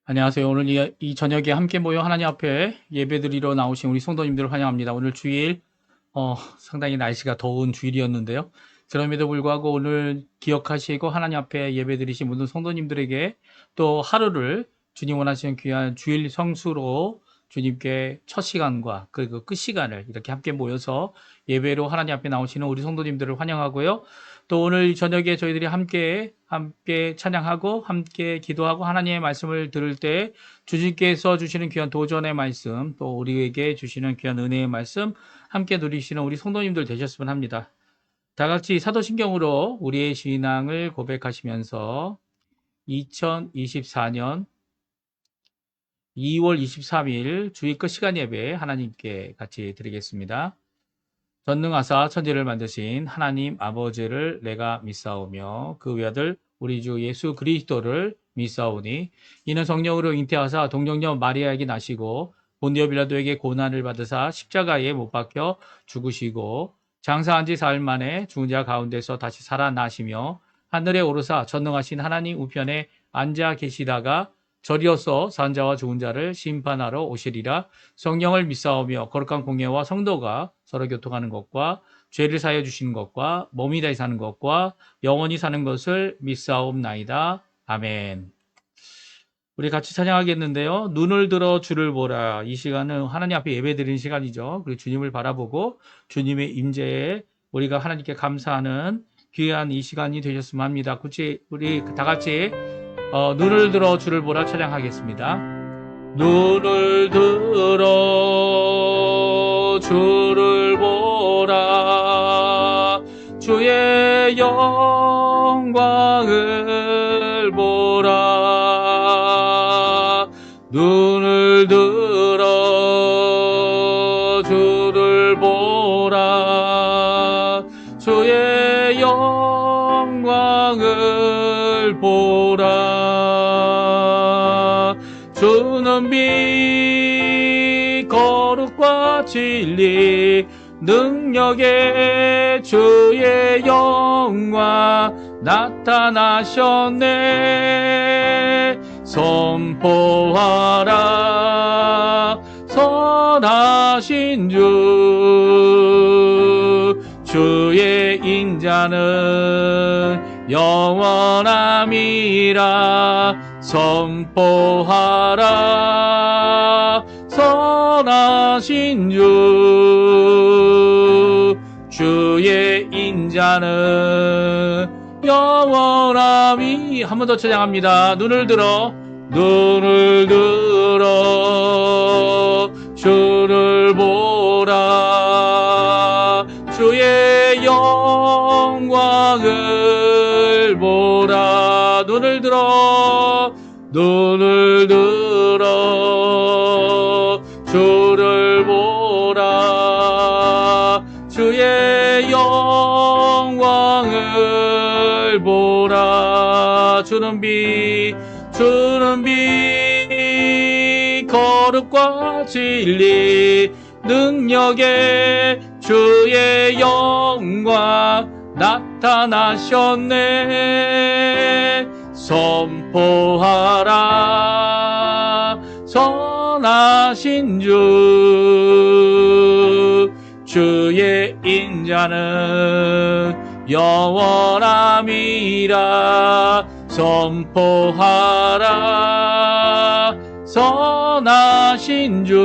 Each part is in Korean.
안녕하세요. 오늘 이 저녁에 함께 모여 하나님 앞에 예배드리러 나오신 우리 성도님들을 환영합니다. 오늘 주일, 상당히 날씨가 더운 주일이었는데요. 그럼에도 불구하고 오늘 기억하시고 하나님 앞에 예배드리신 모든 성도님들에게 또 하루를 주님 원하시는 귀한 주일 성수로 주님께 첫 시간과 그리고 끝 시간을 이렇게 함께 모여서 예배로 하나님 앞에 나오시는 우리 성도님들을 환영하고요. 또 오늘 저녁에 저희들이 함께 찬양하고 함께 기도하고 하나님의 말씀을 들을 때 주님께서 주시는 귀한 도전의 말씀, 또 우리에게 주시는 귀한 은혜의 말씀 함께 누리시는 우리 성도님들 되셨으면 합니다. 다 같이 사도신경으로 우리의 신앙을 고백하시면서 2024년 2월 23일 주일 끝 시간 예배 하나님께 같이 드리겠습니다. 전능하사 천지를 만드신 하나님 아버지를 내가 믿사오며 그 외아들 우리 주 예수 그리스도를 믿사오니 이는 성령으로 잉태하사 동정녀 마리아에게 나시고 본디오 빌라도에게 고난을 받으사 십자가에 못 박혀 죽으시고 장사한 지 사흘 만에 죽은 자 가운데서 다시 살아나시며 하늘에 오르사 전능하신 하나님 우편에 앉아 계시다가 저리어서 산 자와 죽은 자를 심판하러 오시리라. 성령을 믿사오며 거룩한 공예와 성도가 서로 교통하는 것과 죄를 사하여 주시는 것과 몸이 다시 사는 것과 영원히 사는 것을 믿사옵나이다. 아멘. 우리 같이 찬양하겠는데요. 눈을 들어 주를 보라. 이 시간은 하나님 앞에 예배드리는 시간이죠. 그리고 주님을 바라보고 주님의 임재에 우리가 하나님께 감사하는 귀한 이 시간이 되셨으면 합니다. 우리 다 같이 눈을 들어 주를 보라 찬양하겠습니다. 눈을 들어 주를 보라. 주의 영광을 보라. 눈을 들어 주를 보라. 주의 영광을 보라. 주는 빛 거룩과 진리 능력의 주의 영광 나타나셨네. 선포하라 선하신 주. 주의 인자는 영원함이라. 선포하라 선하신 주. 주의 인자는 영원함이. 한 번 더 찬양합니다. 눈을 들어 주를 보라. 주의 영광을 보라. 눈을 들어 주를 보라. 주의 영광을 보라. 주는 빛 거룩과 진리 능력의 주의 영광 나타나셨네. 선포하라 선하신 주. 주의 인자는 영원함이라. 선포하라 선하신 주.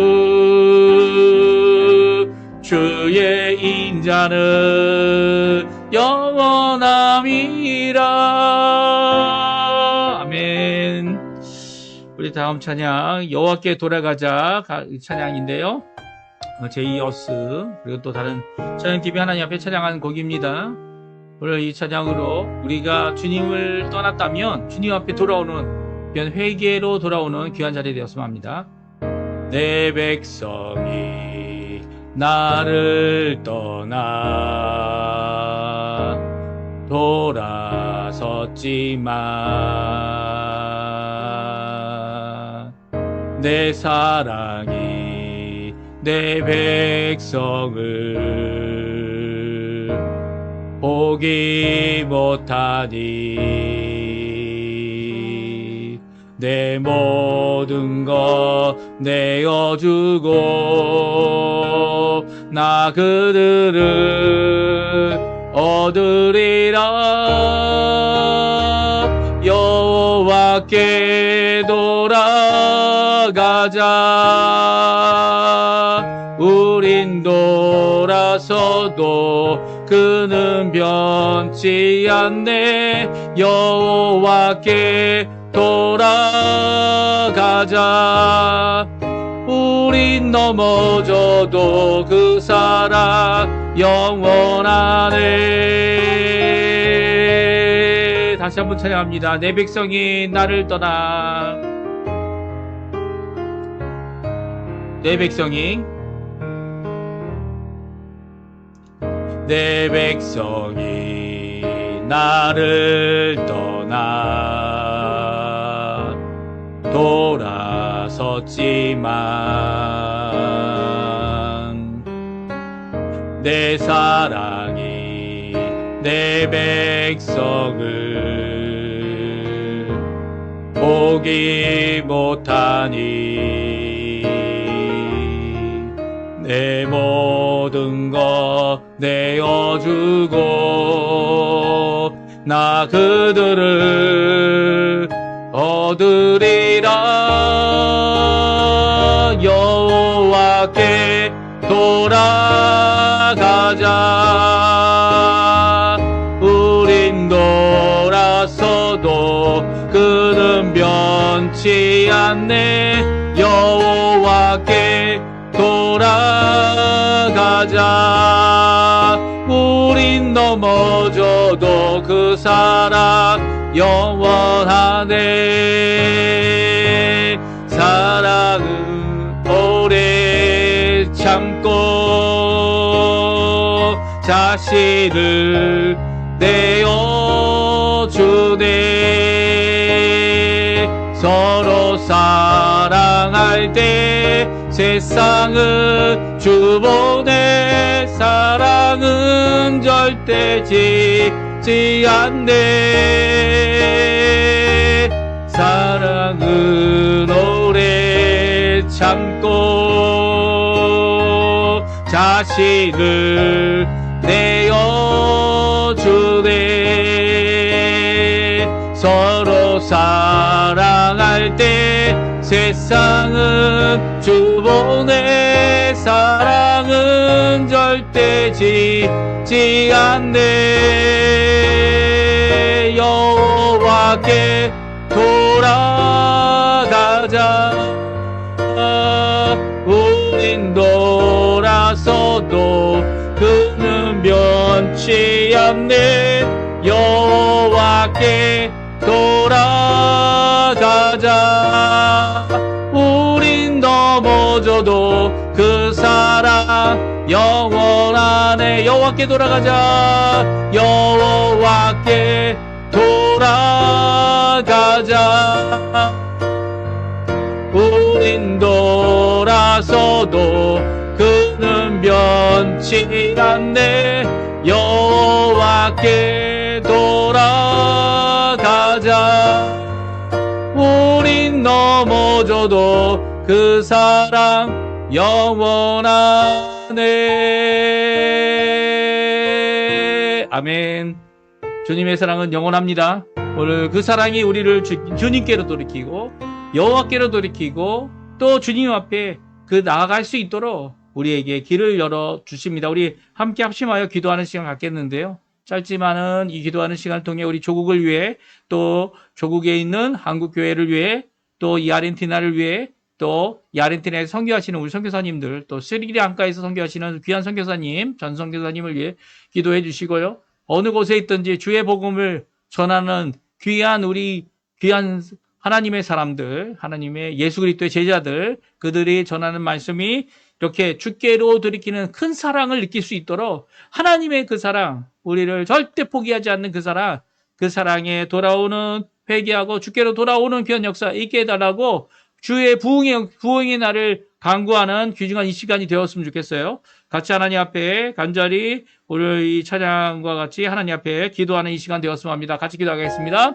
주의 인자는 영원함이라. 아멘. 우리 다음 찬양 여호와께 돌아가자 찬양인데요. 제이어스 그리고 또 다른 찬양팀이 하나님 앞에 찬양하는 곡입니다. 오늘 이 찬양으로 우리가 주님을 떠났다면 주님 앞에 돌아오는 귀한 회개로 돌아오는 귀한 자리 되었으면 합니다. 내 백성이 나를 떠나 돌아가니 돌아섰지만 내 사랑이 내 백성을 포기 못하니 내 모든 것 내어주고 나 그들을 얻으리라. 여호와께 돌아가자. 우린 돌아서도 그는 변치 않네. 여호와께 돌아가자. 우린 넘어져도 그 사랑 영원하네. 다시 한번 찬양합니다. 내 백성이 나를 떠나. 내 백성이 나를 떠나 돌아섰지만 내 사랑이 내 백성을 포기 못하니 내 모든 것 내어주고 나 그들을 얻으리라. 여호와께 돌아가자. 우린 돌아서도 그는 변치 않네. 여호와께 돌아가자. 우린 넘어져도 그 사랑 영원하네. 사랑은 오래 참고 자신을 내어주네. 서로 사랑할 때 세상은 주보네. 사랑은 절대 지지 않네. 사랑은 오래 참고 자신을 내어주네. 서로 사랑할 때 세상은 주보네. 사랑은 절대 지지 않네. 여호와께 돌아가자. 우린 돌아서도 그는 변치 않네. 여호와께 돌아가자. 우린 넘어져도 그 사랑 영원하네. 여호와께 돌아가자. 여호와께 돌아가자. 우린 돌아서도 그는 변치 않네. 여호와께 돌아가자. 우린 넘어져도 그 사랑 영원하네. 아멘. 주님의 사랑은 영원합니다. 오늘 그 사랑이 우리를 주님께로 돌이키고 여호와께로 돌이키고 또 주님 앞에 그 나아갈 수 있도록 우리에게 길을 열어 주십니다. 우리 함께 합심하여 기도하는 시간 갖겠는데요. 짧지만은 이 기도하는 시간을 통해 우리 조국을 위해 또 조국에 있는 한국 교회를 위해 또 이 아르헨티나를 위해 또 이 아르헨티나에서 선교하시는 우리 선교사님들 또 스리랑카에서 선교하시는 귀한 선교사님 전 선교사님을 위해 기도해 주시고요. 어느 곳에 있든지 주의 복음을 전하는 귀한 하나님의 사람들, 하나님의 예수 그리스도의 제자들, 그들이 전하는 말씀이 이렇게 주께로 돌이키는 큰 사랑을 느낄 수 있도록 하나님의 그 사랑, 우리를 절대 포기하지 않는 그 사랑, 그 사랑에 돌아오는 회개하고 주께로 돌아오는 귀한 역사 있게 해달라고 주의 부흥의 날을 간구하는 귀중한 이 시간이 되었으면 좋겠어요. 같이 하나님 앞에 간절히 오늘 이 찬양과 같이 하나님 앞에 기도하는 이 시간 되었으면 합니다. 같이 기도하겠습니다.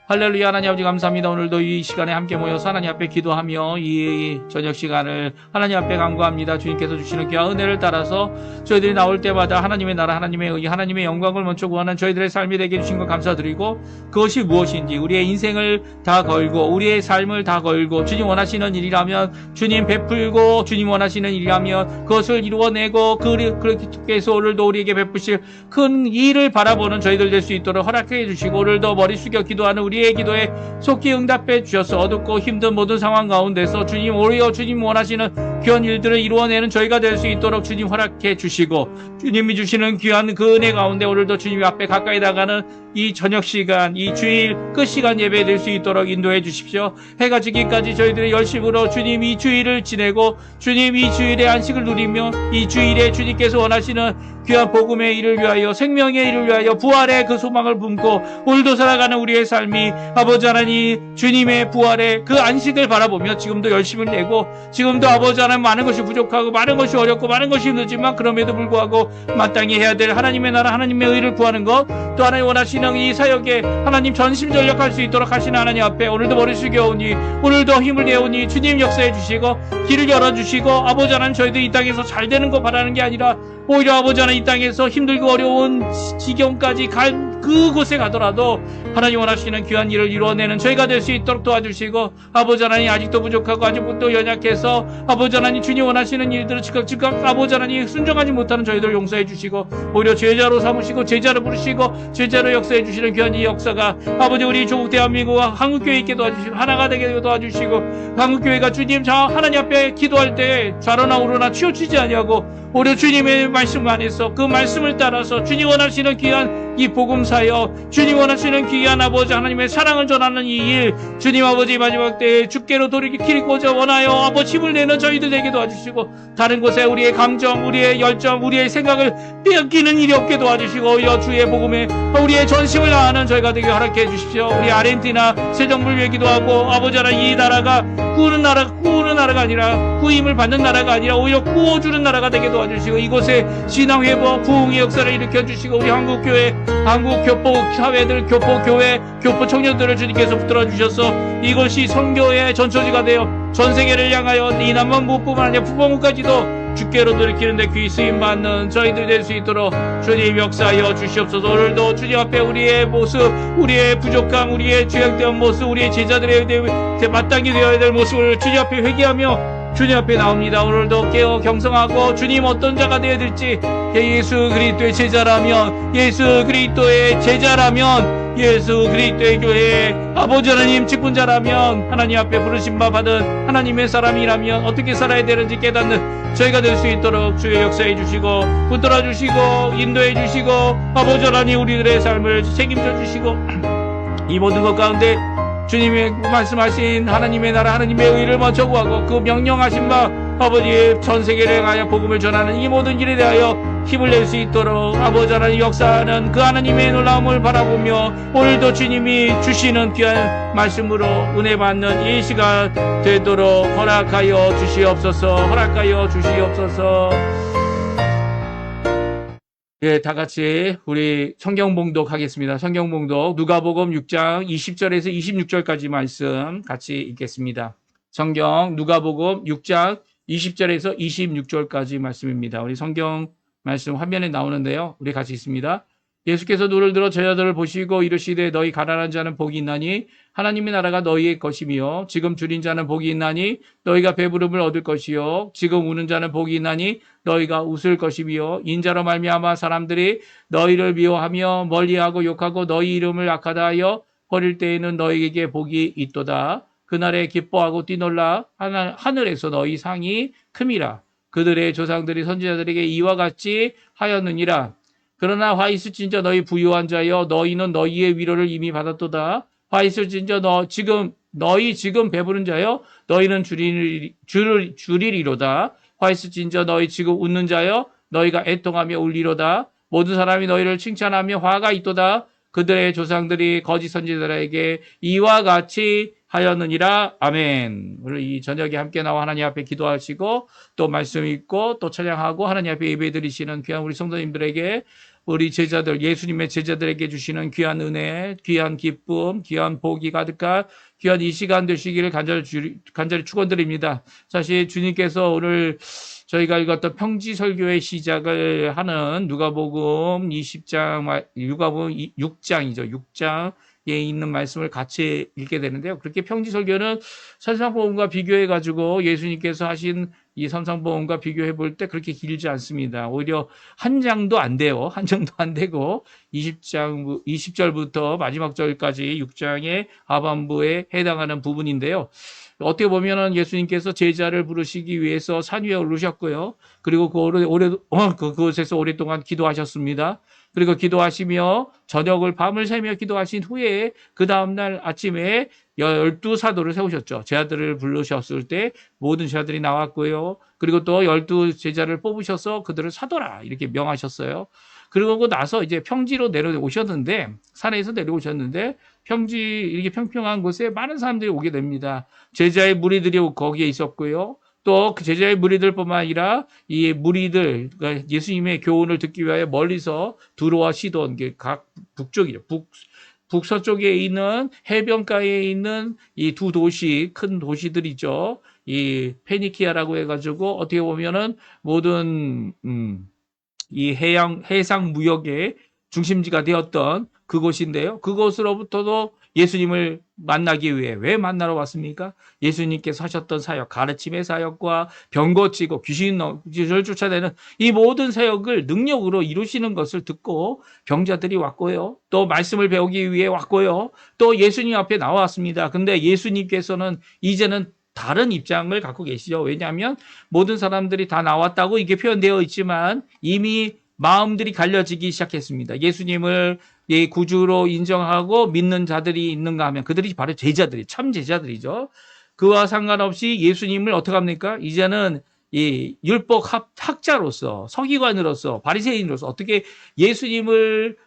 할렐루야. 하나님 아버지 감사합니다. 오늘도 이 시간에 함께 모여서 하나님 앞에 기도하며 이 저녁 시간을 하나님 앞에 간구합니다. 주님께서 주시는 귀한 은혜를 따라서 저희들이 나올 때마다 하나님의 나라, 하나님의 의, 하나님의 영광을 먼저 구하는 저희들의 삶이 되게 해주신 것 감사드리고, 그것이 무엇인지 우리의 인생을 다 걸고 우리의 삶을 다 걸고 주님 원하시는 일이라면 주님 베풀고, 주님 원하시는 일이라면 그것을 이루어내고, 그렇게해서 오늘도 우리에게 베푸실 큰 일을 바라보는 저희들 될 수 있도록 허락해 주시고, 오늘도 머리 숙여 기도하는 우리의 기도에 속히 응답해 주셔서 어둡고 힘든 모든 상황 가운데서 주님 오히려 주님 원하시는 귀한 일들을 이루어내는 저희가 될 수 있도록 주님 허락해 주시고, 주님이 주시는 귀한 그 은혜 가운데 오늘도 주님 앞에 가까이 나가는 이 저녁 시간, 이 주일 끝 시간 예배 될 수 있도록 인도해 주십시오. 해가 지기까지 저희들의 열심으로 주님 이 주일을 지내고 주님 이 주일의 안식을 누리며 이 주일에 주님께서 원하시는 귀한 복음의 일을 위하여, 생명의 일을 위하여 부활의 그 소망을 품고 오늘도 살아가는 우리의 삶이 아버지 하나님 주님의 부활의 그 안식을 바라보며 지금도 열심을 내고, 지금도 아버지 하나님 많은 것이 부족하고 많은 것이 어렵고 많은 것이 힘들지만 그럼에도 불구하고 마땅히 해야 될 하나님의 나라, 하나님의 의를 구하는 것, 또 하나님 원하시는 이 사역에 하나님 전심전력할 수 있도록 하시는 하나님 앞에 오늘도 머리 숙여오니, 오늘도 힘을 내오니 주님 역사해 주시고 길을 열어주시고, 아버지 하나님 저희들 이 땅에서 잘 되는 거 바라는 게 아니라 오히려 아버지 하나님 이 땅에서 힘들고 어려운 지경까지 갈 그곳에 가더라도 하나님 원하시는 귀한 일을 이루어내는 저희가 될 수 있도록 도와주시고, 아버지 하나님 아직도 부족하고 아직도 연약해서 아버지 하나님 주님 원하시는 일들을 즉각 아버지 하나님 순종하지 못하는 저희들 용서해 주시고, 오히려 제자로 삼으시고 제자로 부르시고 제자로 역사해 주시는 귀한 이 역사가 아버지 우리 조국 대한민국과 한국교회 있게 도와주시고 하나가 되게 도와주시고, 한국교회가 주님 하나님 앞에 기도할 때 좌로나 우로나 치우치지 아니하고 오히려 주님의 말씀 안에서 그 말씀을 따라서 주님 원하시는 귀한 이 복음 사역, 주님 원하시는 귀한 아버지 하나님의 사랑을 전하는 이 일, 주님 아버지 마지막 때에 주께로 돌이키고자 원하여 아버지 힘을 내는 저희들 되게 도와주시고, 다른 곳에 우리의 감정, 우리의 열정, 우리의 생각을 빼앗기는 일이 없게 도와주시고, 오히려 주의 복음에 우리의 전심을 다하는 저희가 되게 허락해 주십시오. 우리 아르헨티나 새정부를 위해 기도하고, 아버지 하나님 이 나라가 꾸는 나라가 아니라 구임을 받는 나라가 아니라 오히려 구워주는 나라가 되게 도와주시고, 이곳에 신앙 회복, 부흥의 역사를 일으켜 주시고, 우리 한국교회, 한국 교포 사회들, 교포 교회, 교포 청년들을 주님께서 붙들어 주셔서 이것이 선교의 전초지가 되어 전 세계를 향하여 이 남반부뿐만 아니라 북반구까지도 주께로 돌이키는 데 귀 쓰임 받는 저희들 될 수 있도록 주님 역사하여 주시옵소서. 오늘도 주님 앞에 우리의 모습, 우리의 부족함, 우리의 죄악된 모습, 우리의 제자들의 마땅히 되어야 될 모습을 주님 앞에 회개하며 주님 앞에 나옵니다. 오늘도 깨어 경성하고 주님 어떤 자가 되어야 될지, 예수 그리스도의 제자라면, 예수 그리스도의 제자라면, 예수 그리스도의 교회의 아버지 하나님 직분자라면, 하나님 앞에 부르심 받은 하나님의 사람이라면 어떻게 살아야 되는지 깨닫는 저희가 될 수 있도록 주의 역사해 주시고 붙들어 주시고 인도해 주시고, 아버지 하나님 우리들의 삶을 책임져 주시고, 이 모든 것 가운데 주님이 말씀하신 하나님의 나라, 하나님의 의를 먼저 구하고 그 명령하신 바 아버지의 전 세계를 향하여 복음을 전하는 이 모든 일에 대하여 힘을 낼 수 있도록 아버지 하나님 역사하는 그 하나님의 놀라움을 바라보며, 오늘도 주님이 주시는 귀한 말씀으로 은혜 받는 이 시간 되도록 허락하여 주시옵소서. 허락하여 주시옵소서. 예, 다 같이 우리 성경 봉독하겠습니다. 성경 봉독 누가복음 6장 20절에서 26절까지 말씀 같이 읽겠습니다. 성경 누가복음 6장 20절에서 26절까지 말씀입니다. 우리 성경 말씀 화면에 나오는데요. 우리 같이 읽습니다. 예수께서 눈을 들어 제자들을 보시고 이르시되 너희 가난한 자는 복이 있나니 하나님의 나라가 너희의 것이며, 지금 줄인 자는 복이 있나니 너희가 배부름을 얻을 것이요, 지금 우는 자는 복이 있나니 너희가 웃을 것이며, 인자로 말미암아 사람들이 너희를 미워하며 멀리하고 욕하고 너희 이름을 악하다 하여 버릴 때에는 너희에게 복이 있도다. 그날에 기뻐하고 뛰놀라. 하늘에서 너희 상이 큼이라. 그들의 조상들이 선지자들에게 이와 같이 하였느니라. 그러나 화 있을진저 너희 부유한 자여, 너희는 너희의 위로를 이미 받았도다. 화 있을진저 너희 지금 배부른 자여, 너희는 줄이리로다. 화 있을진저 너희 지금 웃는 자여, 너희가 애통하며 울리로다. 모든 사람이 너희를 칭찬하며 화가 있도다. 그들의 조상들이 거짓 선지자들에게 이와 같이 하였느니라. 아멘. 오늘 이 저녁에 함께 나와 하나님 앞에 기도하시고 또 말씀 읽고 또 찬양하고 하나님 앞에 예배드리시는 귀한 우리 성도님들에게, 우리 제자들, 예수님의 제자들에게 주시는 귀한 은혜, 귀한 기쁨, 귀한 복이 가득한 귀한 이 시간 되시기를 간절히 축원드립니다. 사실 주님께서 오늘 저희가 읽었던 평지설교의 시작을 하는 누가복음 20장, 누가복음 6장이죠. 6장에 있는 말씀을 같이 읽게 되는데요. 그렇게 평지설교는 산상보험과 비교해가지고 예수님께서 하신 이 산상보험과 비교해 볼 때 그렇게 길지 않습니다. 오히려 한 장도 안 돼요. 한 장도 안 되고 20절부터 마지막 절까지 6장의 하반부에 해당하는 부분인데요. 어떻게 보면은 예수님께서 제자를 부르시기 위해서 산 위에 오르셨고요. 그리고 그곳에서 오랫동안 기도하셨습니다. 그리고 기도하시며 저녁을 밤을 새며 기도하신 후에 그 다음날 아침에 12사도를 세우셨죠. 제자들을 부르셨을 때 모든 제자들이 나왔고요. 그리고 또 12제자를 뽑으셔서 그들을 사도라 이렇게 명하셨어요. 그러고 나서 이제 평지로 내려오셨는데, 산에서 내려오셨는데 평지 이렇게 평평한 곳에 많은 사람들이 오게 됩니다. 제자의 무리들이 거기에 있었고요. 또 그 제자의 무리들뿐만 아니라 이 무리들, 그러니까 예수님의 교훈을 듣기 위하여 멀리서 두로와 시돈, 각 북쪽이죠. 북서쪽에 있는 해변가에 있는 이 두 도시, 큰 도시들이죠. 이 페니키아라고 해가지고 어떻게 보면은 모든 이 해상 무역의 중심지가 되었던 그곳인데요. 그곳으로부터도 예수님을 만나기 위해, 왜 만나러 왔습니까? 예수님께서 하셨던 사역, 가르침의 사역과 병 고치고 귀신을 쫓아내는 이 모든 사역을 능력으로 이루시는 것을 듣고 병자들이 왔고요. 또 말씀을 배우기 위해 왔고요. 또 예수님 앞에 나왔습니다. 근데 예수님께서는 이제는 다른 입장을 갖고 계시죠. 왜냐하면 모든 사람들이 다 나왔다고 이게 표현되어 있지만 이미 마음들이 갈려지기 시작했습니다. 예수님을 구주로 인정하고 믿는 자들이 있는가 하면 그들이 바로 제자들이, 참 제자들이죠. 그와 상관없이 예수님을 어떻게 합니까? 이제는 이 율법 학자로서, 서기관으로서, 바리새인으로서 어떻게 예수님을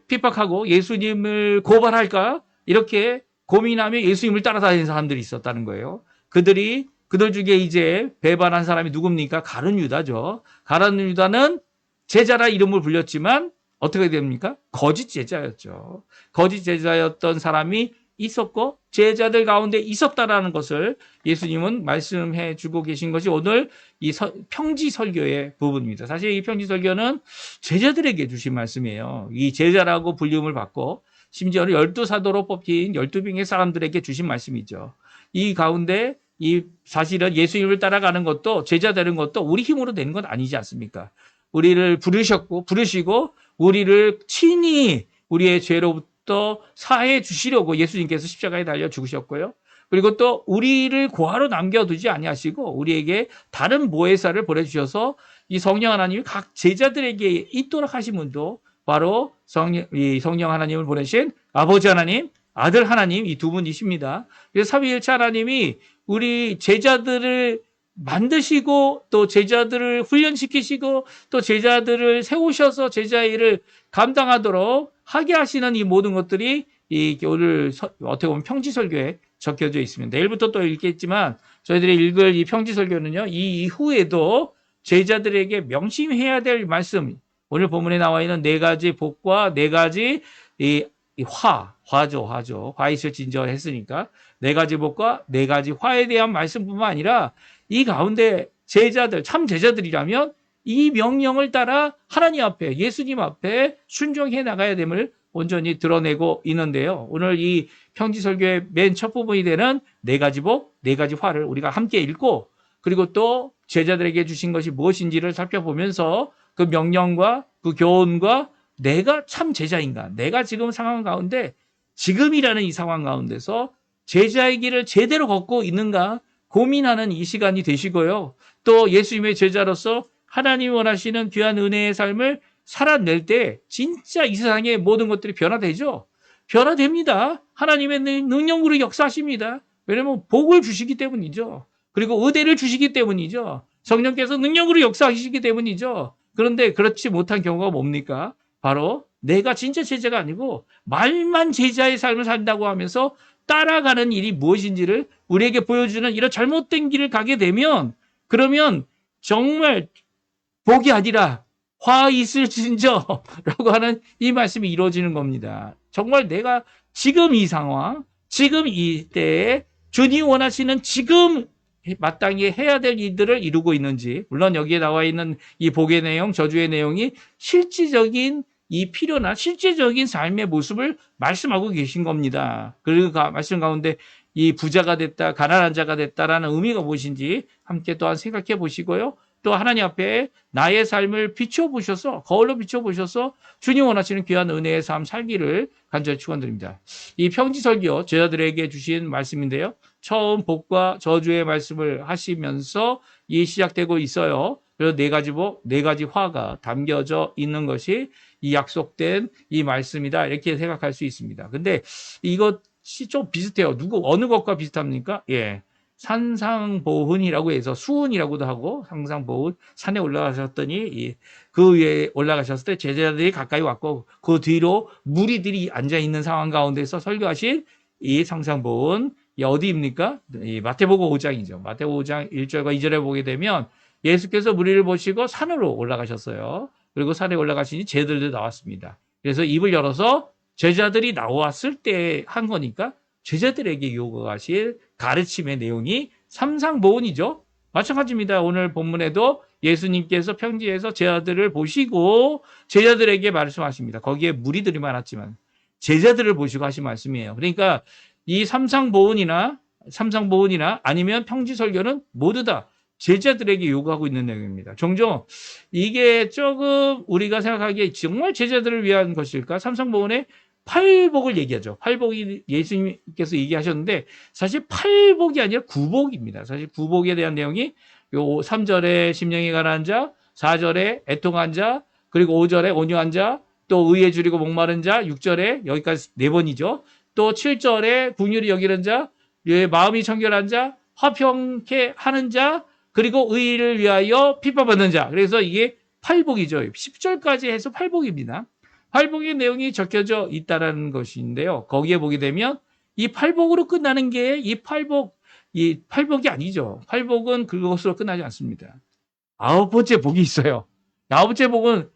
핍박하고 예수님을 고발할까? 이렇게 고민하며 예수님을 따라다니는 사람들이 있었다는 거예요. 그들 중에 이제 배반한 사람이 누굽니까? 가룟 유다죠. 가룟 유다는 제자라 이름을 불렸지만 어떻게 됩니까? 거짓 제자였죠. 거짓 제자였던 사람이 있었고 제자들 가운데 있었다라는 것을 예수님은 말씀해 주고 계신 것이 오늘 이 평지 설교의 부분입니다. 사실 이 평지 설교는 제자들에게 주신 말씀이에요. 이 제자라고 불림을 받고 심지어는 12사도로 뽑힌 12명의 사람들에게 주신 말씀이죠. 이 가운데 이 사실은 예수님을 따라가는 것도 제자 되는 것도 우리 힘으로 되는 건 아니지 않습니까? 우리를 부르시고 우리를 친히 우리의 죄로부터 사해 주시려고 예수님께서 십자가에 달려 죽으셨고요. 그리고 또 우리를 고아로 남겨두지 아니하시고 우리에게 다른 보혜사를 보내주셔서 이 성령 하나님이 각 제자들에게 있도록 하신 분도 바로 성령 하나님을 보내신 아버지 하나님, 아들 하나님 이 두 분이십니다. 그래서 삼위일체 하나님이 우리 제자들을 만드시고 또 제자들을 훈련시키시고 또 제자들을 세우셔서 제자의 일을 감당하도록 하게 하시는 이 모든 것들이 이 오늘 어떻게 보면 평지설교에 적혀져 있습니다. 내일부터 또 읽겠지만 저희들이 읽을 이 평지설교는요. 이 이후에도 제자들에게 명심해야 될 말씀, 오늘 본문에 나와 있는 네 가지 복과 네 가지 화죠. 화이스 진저했으니까 네 가지 복과 네 가지 화에 대한 말씀뿐만 아니라 이 가운데 제자들, 참 제자들이라면 이 명령을 따라 하나님 앞에, 예수님 앞에 순종해 나가야 됨을 온전히 드러내고 있는데요. 오늘 이 평지설교의 맨 첫 부분이 되는 네 가지 복, 네 가지 화를 우리가 함께 읽고 그리고 또 제자들에게 주신 것이 무엇인지를 살펴보면서 그 명령과 그 교훈과 내가 참 제자인가? 내가 지금 상황 가운데, 지금이라는 이 상황 가운데서 제자의 길을 제대로 걷고 있는가? 고민하는 이 시간이 되시고요. 또 예수님의 제자로서 하나님이 원하시는 귀한 은혜의 삶을 살아낼 때 진짜 이 세상의 모든 것들이 변화되죠. 변화됩니다. 하나님의 능력으로 역사하십니다. 왜냐하면 복을 주시기 때문이죠. 그리고 의대를 주시기 때문이죠. 성령께서 능력으로 역사하시기 때문이죠. 그런데 그렇지 못한 경우가 뭡니까? 바로 내가 진짜 제자가 아니고 말만 제자의 삶을 산다고 하면서 따라가는 일이 무엇인지를 우리에게 보여주는 이런 잘못된 길을 가게 되면 그러면 정말 복이 아니라 화 있을진저라고 하는 이 말씀이 이루어지는 겁니다. 정말 내가 지금 이 상황, 지금 이 때에 주님 원하시는 지금 마땅히 해야 될 일들을 이루고 있는지, 물론 여기에 나와 있는 이 복의 내용, 저주의 내용이 실질적인 이 필요나 실제적인 삶의 모습을 말씀하고 계신 겁니다. 그리고 말씀 가운데 이 부자가 됐다, 가난한 자가 됐다라는 의미가 무엇인지 함께 또한 생각해 보시고요. 또 하나님 앞에 나의 삶을 비춰보셔서, 거울로 비춰보셔서 주님 원하시는 귀한 은혜의 삶 살기를 간절히 축원드립니다. 이 평지설교 제자들에게 주신 말씀인데요. 처음 복과 저주의 말씀을 하시면서 이 시작되고 있어요. 그래서 네 가지 화가 담겨져 있는 것이 이 약속된 이 말씀이다. 이렇게 생각할 수 있습니다. 근데 이것이 좀 비슷해요. 어느 것과 비슷합니까? 예. 산상보훈이라고 해서 수훈이라고도 하고 상상보훈 산에 올라가셨더니 그 위에 올라가셨을 때 제자들이 가까이 왔고 그 뒤로 무리들이 앉아 있는 상황 가운데서 설교하신 이 상상보훈 어디입니까? 이 마태복음 5장이죠. 마태복음 5장 1절과 2절에 보게 되면 예수께서 무리를 보시고 산으로 올라가셨어요. 그리고 산에 올라가시니 제자들도 나왔습니다. 그래서 입을 열어서 제자들이 나왔을 때 한 거니까 제자들에게 요구하실 가르침의 내용이 삼상보훈이죠. 마찬가지입니다. 오늘 본문에도 예수님께서 평지에서 제자들을 보시고 제자들에게 말씀하십니다. 거기에 무리들이 많았지만 제자들을 보시고 하신 말씀이에요. 그러니까 이 삼상보훈이나 아니면 평지설교는 모두 다 제자들에게 요구하고 있는 내용입니다. 종종 이게 조금 우리가 생각하기에 정말 제자들을 위한 것일까? 삼상보훈의 팔복을 얘기하죠. 팔복이 예수님께서 얘기하셨는데 사실 팔복이 아니라 구복입니다. 사실 구복에 대한 내용이 요 3절에 심령이 가난한 자, 4절에 애통한 자, 그리고 5절에 온유한 자, 또 의에 줄이고 목마른 자, 6절에 여기까지 4번이죠. 또 7절에 긍휼히 여기는 자, 마음이 청결한 자, 화평케 하는 자, 그리고 의를 위하여 핍박받는 자. 그래서 이게 팔복이죠. 10절까지 해서 팔복입니다. 팔복의 내용이 적혀져 있다는 것인데요. 거기에 보게 되면 이 팔복으로 끝나는 게 이 팔복이 아니죠. 팔복은 그것으로 끝나지 않습니다. 9번째 복이 있어요. 9번째 복은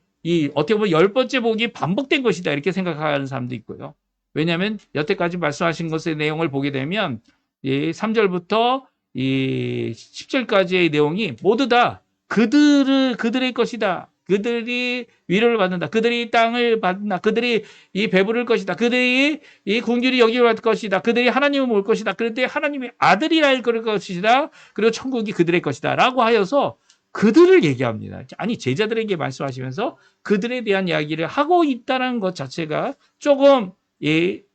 어떻게 보면 10번째 복이 반복된 것이다. 이렇게 생각하는 사람도 있고요. 왜냐하면 여태까지 말씀하신 것의 내용을 보게 되면 이 3절부터 이 10절까지의 내용이 모두 다 그들의 것이다. 그들이 위로를 받는다. 그들이 땅을 받는다. 그들이 이 배부를 것이다. 그들이 이 긍휼히 여김을 받을 것이다. 그들이 하나님을 볼 것이다. 그들이 하나님의 아들이라 그럴 것이다. 그리고 천국이 그들의 것이다. 라고 하여서 그들을 얘기합니다. 아니 제자들에게 말씀하시면서 그들에 대한 이야기를 하고 있다는 것 자체가 조금 이제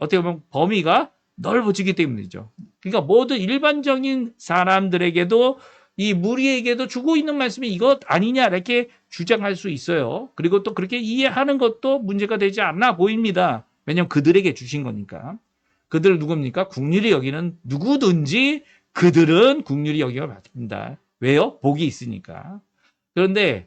어떻게 보면 범위가 넓어지기 때문이죠. 그러니까 모든 일반적인 사람들에게도 이 무리에게도 주고 있는 말씀이 이것 아니냐 이렇게 주장할 수 있어요. 그리고 또 그렇게 이해하는 것도 문제가 되지 않아 보입니다. 왜냐하면 그들에게 주신 거니까. 그들 누굽니까? 긍휼히 여기는 누구든지 그들은 긍휼히 여김을 받는다. 왜요? 복이 있으니까. 그런데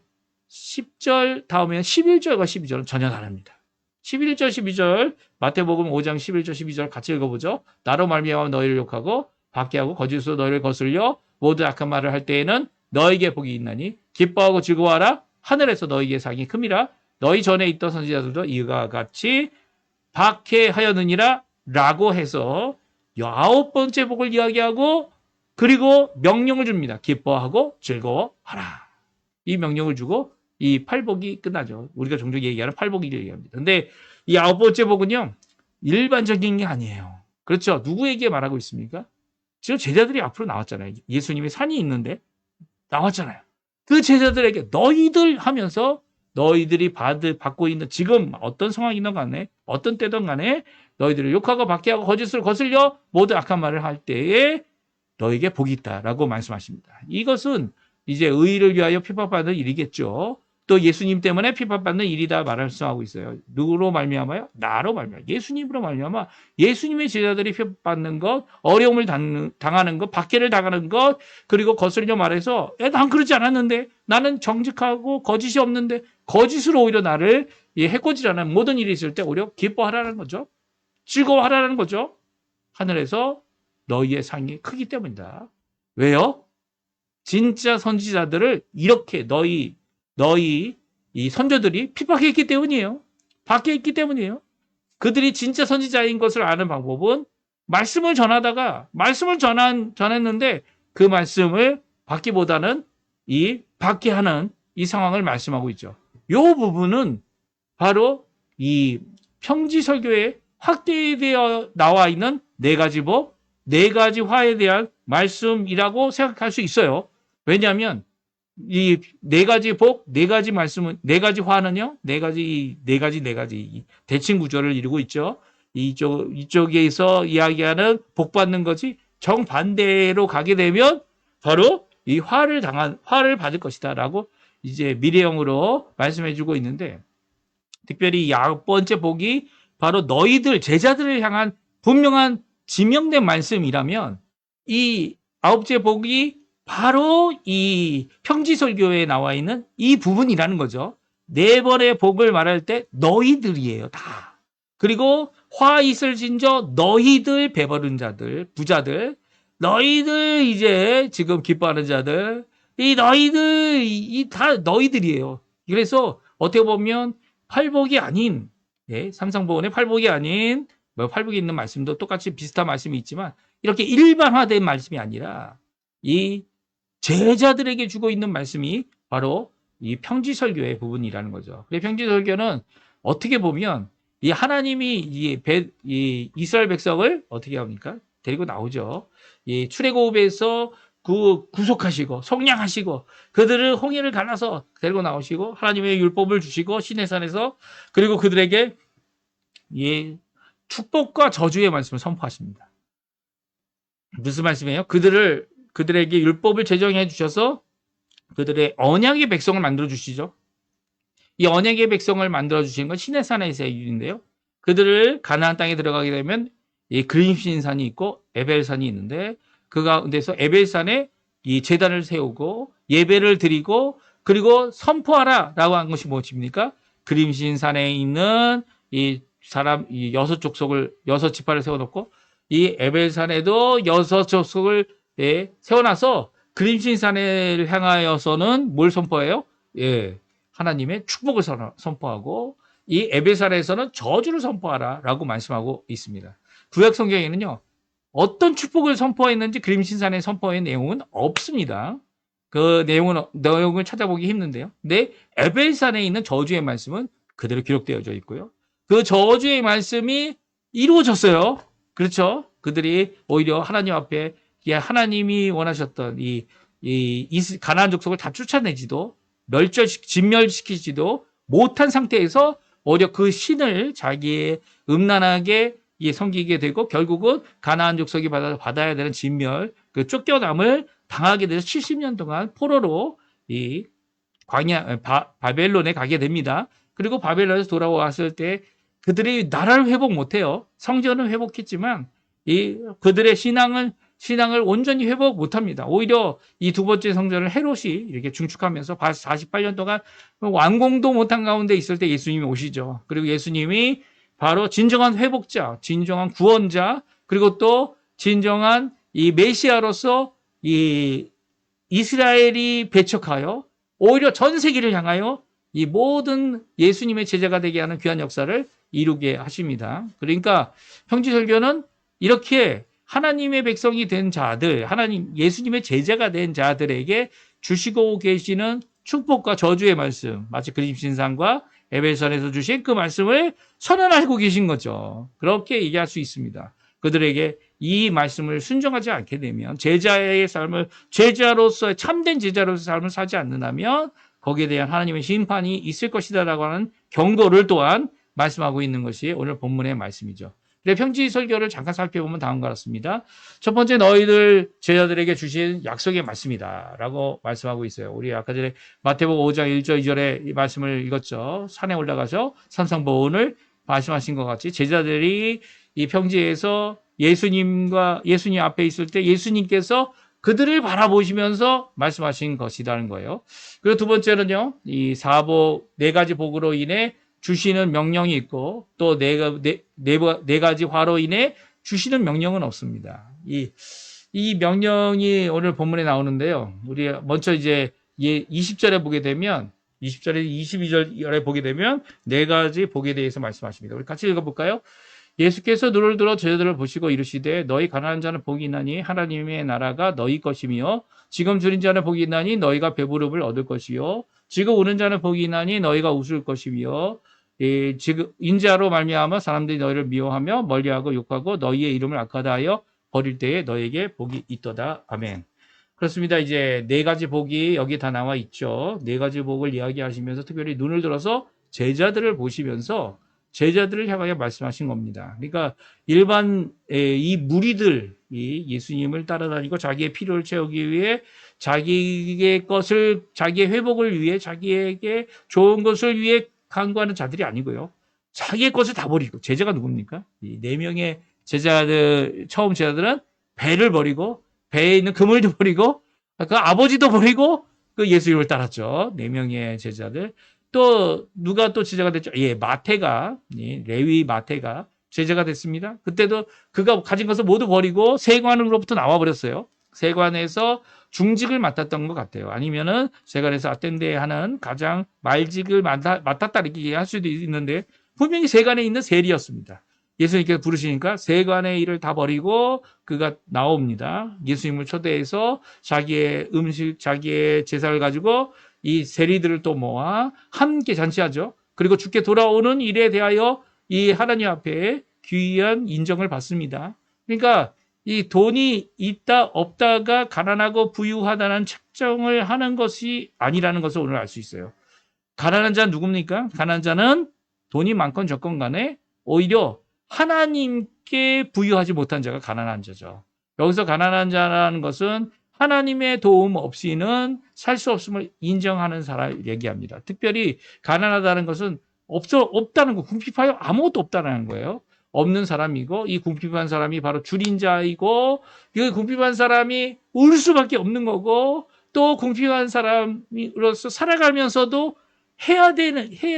10절 다음에 11절과 12절은 전혀 다릅니다. 11절, 12절 마태복음 5장 11절, 12절 같이 읽어보죠. 나로 말미암아 너희를 욕하고 박해하고 거짓으로 너희를 거슬려 모두 악한 말을 할 때에는 너에게 복이 있나니 기뻐하고 즐거워하라. 하늘에서 너에게 상이 큼이라. 너희 전에 있던 선지자들도 이와 같이 박해하였느니라 라고 해서 9번째 복을 이야기하고 그리고 명령을 줍니다. 기뻐하고 즐거워하라. 이 명령을 주고 이 팔복이 끝나죠. 우리가 종종 얘기하는 팔복을 얘기합니다. 근데 이 9번째 복은요. 일반적인 게 아니에요. 그렇죠. 누구에게 말하고 있습니까? 지금 제자들이 앞으로 나왔잖아요. 예수님의 산이 있는데 나왔잖아요. 그 제자들에게 너희들 하면서 너희들이 받고 있는 지금 어떤 상황이든 간에 어떤 때든 간에 너희들을 욕하고 박해하고 거짓을 거슬려 모두 악한 말을 할 때에 너에게 복이 있다라고 말씀하십니다. 이것은 이제 의를 위하여 핍박받는 일이겠죠. 또 예수님 때문에 핍박받는 일이다 말씀하고 있어요. 누구로 말미암아요? 나로 말미암아. 예수님으로 말미암아. 예수님의 제자들이 핍박받는 것, 어려움을 당하는 것, 박해를 당하는 것, 그리고 거슬려 말해서 난 그러지 않았는데 나는 정직하고 거짓이 없는데 거짓으로 오히려 나를 이 해코지라는 모든 일이 있을 때 오히려 기뻐하라는 거죠. 즐거워하라는 거죠. 하늘에서 너희의 상이 크기 때문이다. 왜요? 진짜 선지자들을 이렇게 너희 이 선조들이 핍박했기 때문이에요. 박해했기 때문이에요. 그들이 진짜 선지자인 것을 아는 방법은 말씀을 전하다가 말씀을 전했는데 그 말씀을 받기보다는 이 받게 하는 이 상황을 말씀하고 있죠. 이 부분은 바로 이 평지설교에 확대되어 나와 있는 네 가지 법, 네 가지 화에 대한 말씀이라고 생각할 수 있어요. 왜냐하면 이 네 가지 복, 네 가지 말씀은 네 가지 화는요, 네 가지 대칭 구조를 이루고 있죠. 이쪽에서 이야기하는 복 받는 것이 정반대로 가게 되면 바로 이 화를 받을 것이다라고 이제 미래형으로 말씀해주고 있는데, 특별히 첫 번째 복이 바로 너희들 제자들을 향한 분명한 지명된 말씀이라면, 이 아홉째 복이 바로 이 평지설교에 나와 있는 이 부분이라는 거죠. 네 번의 복을 말할 때 너희들이에요, 다. 그리고 화 있을진저 너희들 배부른 자들, 부자들, 너희들 이제 지금 기뻐하는 자들, 이 너희들, 이 다 너희들이에요. 그래서 어떻게 보면 팔복이 아닌, 예, 삼성보원의 팔복이 아닌, 뭐 팔복이 있는 말씀도 똑같이 비슷한 말씀이 있지만 이렇게 일반화된 말씀이 아니라 이 제자들에게 주고 있는 말씀이 바로 이 평지설교의 부분이라는 거죠. 평지설교는 어떻게 보면 이 하나님이 이 이스라엘 백성을 어떻게 합니까? 데리고 나오죠. 이 출애굽에서 구속하시고 속량하시고 그들을 홍해를 갈라서 데리고 나오시고 하나님의 율법을 주시고 시내산에서, 그리고 그들에게 이 축복과 저주의 말씀을 선포하십니다. 무슨 말씀이에요? 그들에게 율법을 제정해 주셔서 그들의 언약의 백성을 만들어 주시죠. 이 언약의 백성을 만들어 주신 건 시내산에서의 일인데요. 그들을 가나안 땅에 들어가게 되면 이 그림신산이 있고 에벨산이 있는데, 그 가운데서 에벨산에 이 제단을 세우고 예배를 드리고 그리고 선포하라라고 한 것이 무엇입니까? 그림신산에 있는 이 여섯 족속을, 여섯 지파를 세워놓고 이 에벨산에도 여섯 족속을 세워놔서 그림신산을 향하여서는 뭘 선포해요? 예, 하나님의 축복을 선포하고 이 에벨산에서는 저주를 선포하라라고 말씀하고 있습니다. 구약 성경에는요, 어떤 축복을 선포했는지 그림신산에 선포의 내용은 없습니다. 그 내용을 찾아보기 힘든데요. 근데 에벨산에 있는 저주의 말씀은 그대로 기록되어져 있고요. 그 저주의 말씀이 이루어졌어요. 그렇죠? 그들이 오히려 하나님 앞에 하나님이 원하셨던 이 가나안 족속을 다 쫓아내지도 진멸시키지도 못한 상태에서 오히려 그 신을 자기의 음란하게 섬기게 되고 결국은 가나안 족속이 받아야 되는 진멸, 그 쫓겨남을 당하게 돼서 70년 동안 포로로 이 광야 바벨론에 가게 됩니다. 그리고 바벨론에서 돌아왔을 때 그들이 나라를 회복 못해요. 성전은 회복했지만 그들의 신앙을 온전히 회복 못합니다. 오히려 이 두 번째 성전을 헤롯이 이렇게 중축하면서 48년 동안 완공도 못한 가운데 있을 때 예수님이 오시죠. 그리고 예수님이 바로 진정한 회복자, 진정한 구원자, 그리고 또 진정한 이 메시아로서 이 이스라엘이 배척하여 오히려 전 세계를 향하여 이 모든 예수님의 제자가 되게 하는 귀한 역사를 이루게 하십니다. 그러니까 평지설교는 이렇게 하나님의 백성이 된 자들, 예수님의 제자가 된 자들에게 주시고 계시는 축복과 저주의 말씀, 마치 그림신산과 에베소서에서 주신 그 말씀을 선언하고 계신 거죠. 그렇게 얘기할 수 있습니다. 그들에게 이 말씀을 순종하지 않게 되면 제자의 삶을, 제자로서의 참된 제자로서의 삶을 사지 않는다면 거기에 대한 하나님의 심판이 있을 것이다라고 하는 경고를 또한 말씀하고 있는 것이 오늘 본문의 말씀이죠. 평지설교를 잠깐 살펴보면 다음과 같습니다. 첫 번째, 너희들 제자들에게 주신 약속의 말씀이다 라고 말씀하고 있어요. 우리 아까 전에 마태복음 5장 1절 2절에 이 말씀을 읽었죠. 산에 올라가서 산상보훈을 말씀하신 것 같이 제자들이 이 평지에서 예수님 앞에 있을 때 예수님께서 그들을 바라보시면서 말씀하신 것이라는 거예요. 그리고 두 번째는요, 이 사복, 네 가지 복으로 인해 주시는 명령이 있고 또 네 가지 화로 인해 주시는 명령은 없습니다. 이 명령이 오늘 본문에 나오는데요. 우리 먼저 이제 20절에 보게 되면 20절에 22절에 보게 되면 네 가지 복에 대해서 말씀하십니다. 우리 같이 읽어볼까요? 예수께서 눈을 들어 저희들을 보시고 이르시되 너희 가난한 자는 복이 있나니 하나님의 나라가 너희 것이며 지금 줄인 자는 복이 있나니 너희가 배부름을 얻을 것이요 지금 우는 자는 복이 있나니 너희가 웃을 것이며 지금 인자로 말미암아 사람들이 너희를 미워하며 멀리하고 욕하고 너희의 이름을 악하다 하여 버릴 때에 너에게 복이 있도다. 아멘. 그렇습니다. 이제 네 가지 복이 여기 다 나와 있죠. 네 가지 복을 이야기하시면서 특별히 눈을 들어서 제자들을 보시면서 제자들을 향하여 말씀하신 겁니다. 그러니까 일반 이 무리들, 이 예수님을 따라다니고 자기의 필요를 채우기 위해 자기의 것을, 자기의 회복을 위해 자기에게 좋은 것을 위해 간구하는 자들이 아니고요. 자기의 것을 다 버리고, 제자가 누굽니까? 이 네 명의 제자들, 처음 제자들은 배를 버리고 배에 있는 그물도 버리고 그 아버지도 버리고 그 예수님을 따랐죠. 네 명의 제자들. 또 누가 또 제자가 됐죠? 예, 마태가, 레위 마태가 제자가 됐습니다. 그때도 그가 가진 것을 모두 버리고 세관으로부터 나와 버렸어요. 세관에서 중직을 맡았던 것 같아요. 아니면은 세관에서 아텐데 하는 가장 말직을 맡았다 이렇게 할 수도 있는데 분명히 세관에 있는 세리였습니다. 예수님께서 부르시니까 세관의 일을 다 버리고 그가 나옵니다. 예수님을 초대해서 자기의 음식, 자기의 제사를 가지고 이 세리들을 또 모아 함께 잔치하죠. 그리고 주께 돌아오는 일에 대하여 이 하나님 앞에 귀한 인정을 받습니다. 그러니까 이 돈이 있다 없다가 가난하고 부유하다는 측정을 하는 것이 아니라는 것을 오늘 알 수 있어요. 가난한 자는 누굽니까? 가난한 자는 돈이 많건 적건 간에 오히려 하나님께 부유하지 못한 자가 가난한 자죠. 여기서 가난한 자라는 것은 하나님의 도움 없이는 살 수 없음을 인정하는 사람을 얘기합니다. 특별히 가난하다는 것은 없다는 거, 궁핍하여 아무것도 없다는 거예요. 없는 사람이고 이 궁핍한 사람이 바로 줄인 자이고 이 궁핍한 사람이 울 수밖에 없는 거고 또 궁핍한 사람으로서 살아가면서도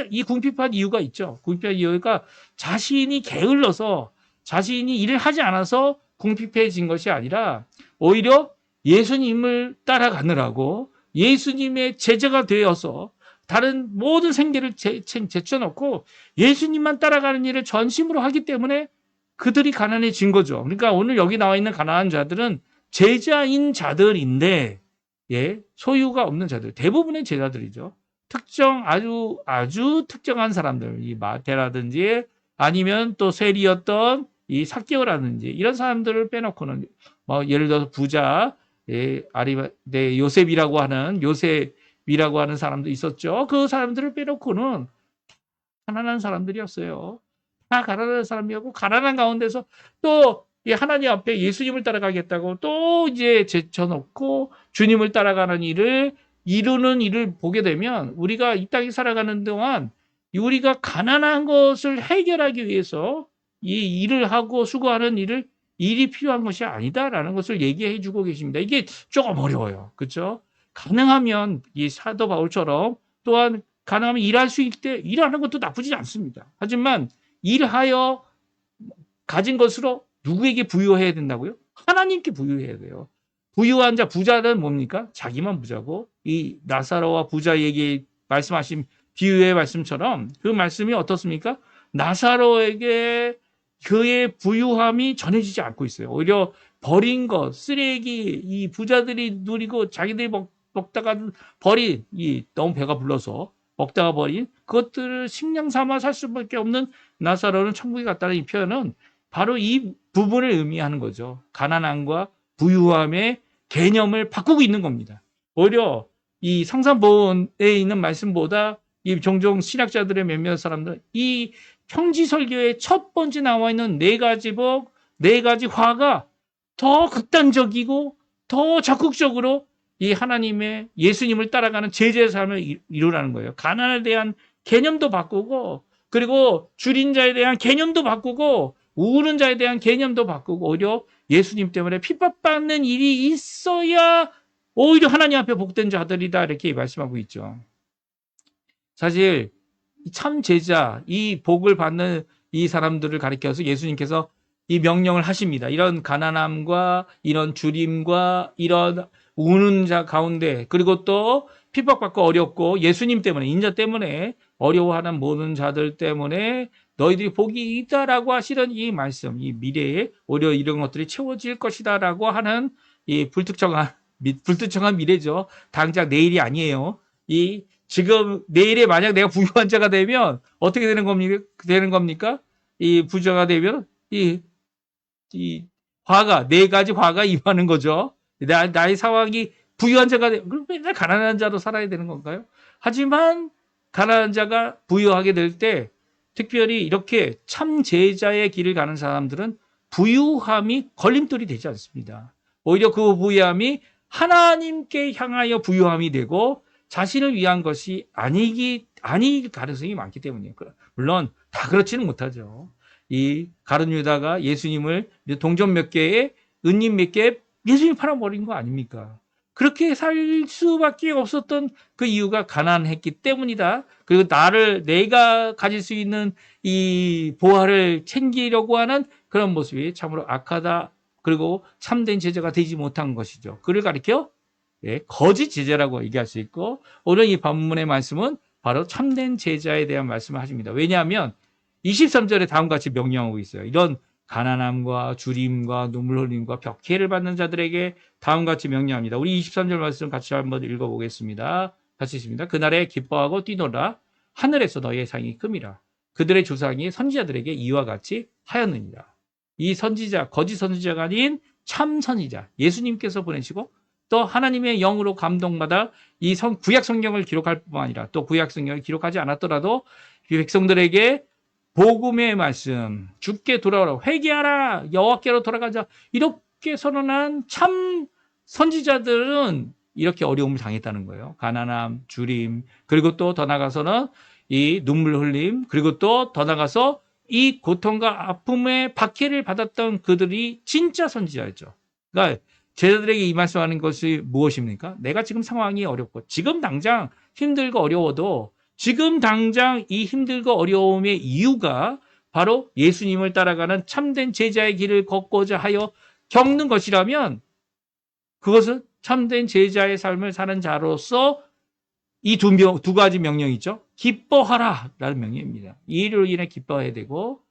이 궁핍한 이유가 있죠. 궁핍한 이유가 자신이 게을러서 자신이 일을 하지 않아서 궁핍해진 것이 아니라 오히려 예수님을 따라가느라고 예수님의 제자가 되어서 다른 모든 생계를 제쳐놓고 예수님만 따라가는 일을 전심으로 하기 때문에 그들이 가난해진 거죠. 그러니까 오늘 여기 나와 있는 가난한 자들은 제자인 자들인데 소유가 없는 자들, 대부분의 제자들이죠. 아주 특정한 사람들, 이 마태라든지 아니면 또 세리였던 이 삭개오라든지 이런 사람들을 빼놓고는 뭐 예를 들어서 부자, 요셉이라고 하는 사람도 있었죠. 그 사람들을 빼놓고는 가난한 사람들이었어요. 다 가난한 사람이었고 가난한 가운데서 또 하나님 앞에 예수님을 따라가겠다고 또 이제 제쳐놓고 주님을 따라가는 일을 이루는 일을 보게 되면 우리가 이 땅에 살아가는 동안 우리가 가난한 것을 해결하기 위해서 이 일을 하고 수고하는 일이 필요한 것이 아니다라는 것을 얘기해 주고 계십니다. 이게 조금 어려워요. 그렇죠? 가능하면 이 사도 바울처럼 또한 가능하면 일할 수 있을 때 일하는 것도 나쁘지 않습니다. 하지만 일하여 가진 것으로 누구에게 부유해야 된다고요? 하나님께 부유해야 돼요. 부유한 자, 부자는 뭡니까? 자기만 부자고 이 나사로와 부자에게 말씀하신 비유의 말씀처럼 그 말씀이 어떻습니까? 나사로에게 그의 부유함이 전해지지 않고 있어요. 오히려 버린 것, 쓰레기, 이 부자들이 누리고 자기들이 먹다가 버린, 너무 배가 불러서 먹다가 버린 그것들을 식량 삼아 살 수밖에 없는 나사로는 천국에 갔다는 이 표현은 바로 이 부분을 의미하는 거죠. 가난함과 부유함의 개념을 바꾸고 있는 겁니다. 오히려 이 성산보훈에 있는 말씀보다 이 종종 신학자들의 몇몇 사람들은 이 평지설교의 첫 번째 나와 있는 네 가지 복, 네 가지 화가 더 극단적이고 더 적극적으로 이 하나님의 예수님을 따라가는 제자의 삶을 이루라는 거예요. 가난에 대한 개념도 바꾸고 그리고 줄인 자에 대한 개념도 바꾸고 우는 자에 대한 개념도 바꾸고 오히려 예수님 때문에 핍박받는 일이 있어야 오히려 하나님 앞에 복된 자들이다 이렇게 말씀하고 있죠. 사실 참 제자, 이 복을 받는 이 사람들을 가리켜서 예수님께서 이 명령을 하십니다. 이런 가난함과 이런 주림과 이런 우는 자 가운데, 그리고 또 핍박받고 어렵고 예수님 때문에, 인자 때문에 어려워하는 모든 자들 때문에 너희들이 복이 있다라고 하시던 이 말씀, 이 미래에 오히려 이런 것들이 채워질 것이다라고 하는 이 불특정한 미래죠. 당장 내일이 아니에요. 이 지금 내일에 만약 내가 부유한 자가 되면 어떻게 되는 겁니까? 이 부자가 되면 이 화가, 네 가지 화가 임하는 거죠. 나의 상황이 부유한 자가 그럼 맨날 가난한 자로 살아야 되는 건가요? 하지만 가난한 자가 부유하게 될 때 특별히 이렇게 참 제자의 길을 가는 사람들은 부유함이 걸림돌이 되지 않습니다. 오히려 그 부유함이 하나님께 향하여 부유함이 되고 자신을 위한 것이 아닐 가능성이 많기 때문이에요. 물론 다 그렇지는 못하죠. 이 가룟 유다가 예수님을 동전 몇 개에 은님 몇 개에 예수님 팔아버린 거 아닙니까? 그렇게 살 수밖에 없었던 그 이유가 가난했기 때문이다. 그리고 내가 가질 수 있는 이 보화를 챙기려고 하는 그런 모습이 참으로 악하다. 그리고 참된 제자가 되지 못한 것이죠. 그를 가리켜 거짓 제자라고 얘기할 수 있고, 오늘 이 본문의 말씀은 바로 참된 제자에 대한 말씀을 하십니다. 왜냐하면 23절에 다음과 같이 명령하고 있어요. 이런 가난함과 주림과 눈물 흘림과 벽해를 받는 자들에게 다음과 같이 명령합니다. 우리 23절 말씀 같이 한번 읽어보겠습니다. 같이 있습니다. 그날에 기뻐하고 뛰노라. 하늘에서 너희의 상이 큼이라. 그들의 조상이 선지자들에게 이와 같이 하였느니라. 이 선지자, 거짓 선지자가 아닌 참 선지자, 예수님께서 보내시고 또 하나님의 영으로 감동받아 이 구약 성경을 기록할 뿐만 아니라 또 구약 성경을 기록하지 않았더라도 백성들에게 복음의 말씀, 주께 돌아오라, 회개하라, 여호와께로 돌아가자, 이렇게 선언한 참 선지자들은 이렇게 어려움을 당했다는 거예요. 가난함, 주림, 그리고 또 더 나가서는 이 눈물 흘림, 그리고 또 더 나가서 이 고통과 아픔의 박해를 받았던 그들이 진짜 선지자였죠. 그러니까 제자들에게 이 말씀하는 것이 무엇입니까? 내가 지금 상황이 어렵고 지금 당장 힘들고 어려워도 지금 당장 이 힘들고 어려움의 이유가 바로 예수님을 따라가는 참된 제자의 길을 걷고자 하여 겪는 것이라면 그것은 참된 제자의 삶을 사는 자로서 이 두 가지 명령이죠. 기뻐하라 라는 명령입니다. 이 일로 인해 기뻐해야 되고